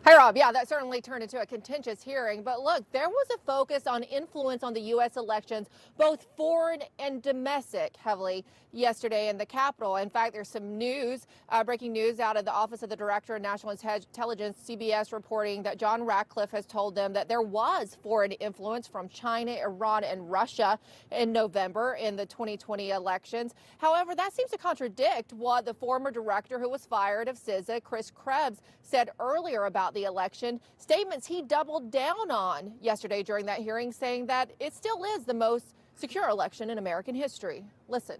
Hi, Rob. Yeah, that certainly turned into a contentious hearing. But look, there was a focus on influence on the U.S. elections, both foreign and domestic, heavily yesterday in the Capitol. In fact, there's some news, breaking news out of the Office of the Director of National Intelligence, CBS, reporting that John Ratcliffe has told them that there was foreign influence from China, Iran, and Russia in November in the 2020 elections. However, that seems to contradict what the former director who was fired of CISA, Chris Krebs, said earlier about the election, statements he doubled down on yesterday during that hearing, saying that it still is the most secure election in American history. Listen.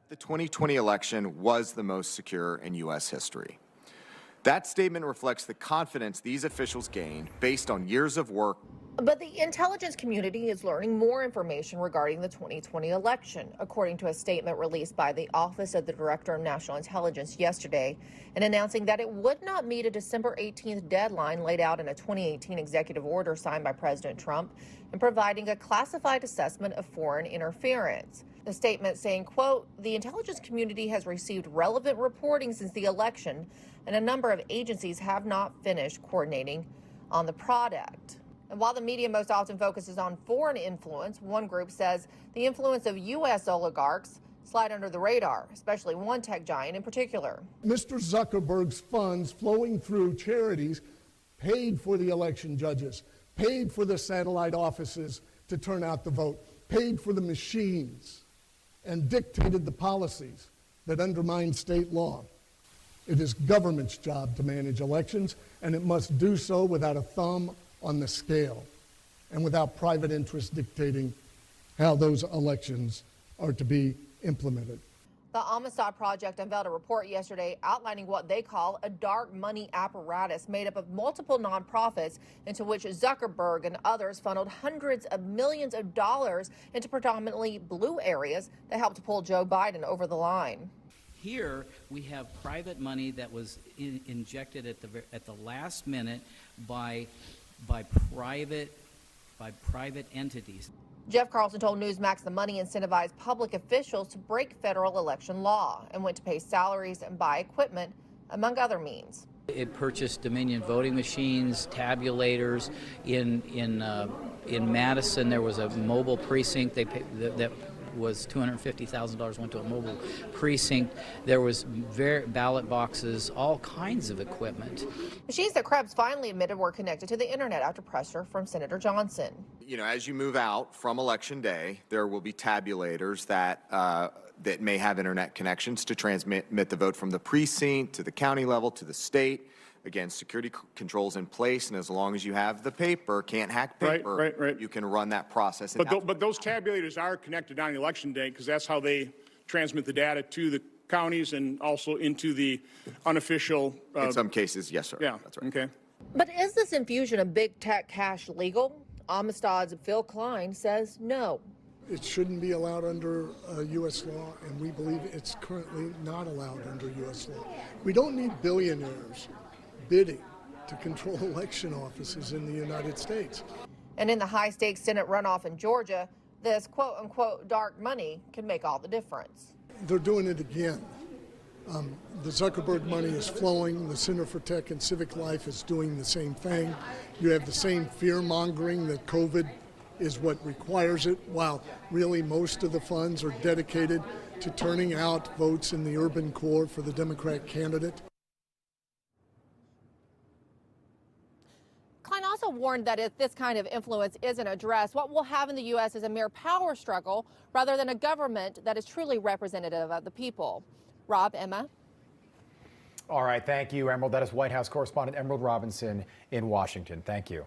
The 2020 election was the most secure in U.S. history. That statement reflects the confidence these officials gained based on years of work. But the intelligence community is learning more information regarding the 2020 election, according to a statement released by the Office of the Director of National Intelligence yesterday, and announcing that it would not meet a December 18th deadline laid out in a 2018 executive order signed by President Trump, and providing a classified assessment of foreign interference. The statement saying, quote, the intelligence community has received relevant reporting since the election, and a number of agencies have not finished coordinating on the product. And while the media most often focuses on foreign influence, one group says the influence of U.S. oligarchs slide under the radar, especially one tech giant in particular. Mr. Zuckerberg's funds flowing through charities paid for the election judges, paid for the satellite offices to turn out the vote, paid for the machines, and dictated the policies that undermine state law. It is government's job to manage elections, and it must do so without a thumb on the scale and without private interests dictating how those elections are to be implemented. The Amistad Project unveiled a report yesterday outlining what they call a dark money apparatus made up of multiple nonprofits into which Zuckerberg and others funneled hundreds of millions of dollars into predominantly blue areas that helped pull Joe Biden over the line. Here we have private money that was injected at the last minute by private entities. Jeff Carlson told Newsmax the money incentivized public officials to break federal election law and went to pay salaries and buy equipment, among other means. It purchased Dominion voting machines, tabulators. In Madison, there was a mobile precinct that was $250,000 went to a mobile precinct. There was ballot boxes, all kinds of equipment. Machines that Krebs finally admitted were connected to the internet after pressure from Senator Johnson. You know, as you move out from Election Day, there will be tabulators that may have internet connections to transmit the vote from the precinct to the county level to the state. Again, security controls in place, and as long as you have the paper, can't hack paper, right. you can run that process. But those tabulators are connected on Election Day because that's how they transmit the data to the counties and also into the unofficial. In some cases, yes, sir. Yeah, that's right. Okay. But is this infusion of big tech cash legal? Amistad's Phil Klein says no. It shouldn't be allowed under U.S. law, and we believe it's currently not allowed under U.S. law. We don't need billionaires bidding to control election offices in the United States. And in the high-stakes Senate runoff in Georgia, this quote-unquote dark money can make all the difference. They're doing it again. The Zuckerberg money is flowing. The Center for Tech and Civic Life is doing the same thing. You have the same fear-mongering that COVID is what requires it, while really most of the funds are dedicated to turning out votes in the urban core for the Democrat candidate. Klein also warned that if this kind of influence isn't addressed, what we'll have in the U.S. is a mere power struggle rather than a government that is truly representative of the people. Rob, Emma? All right, thank you, Emerald. That is White House correspondent Emerald Robinson in Washington. Thank you.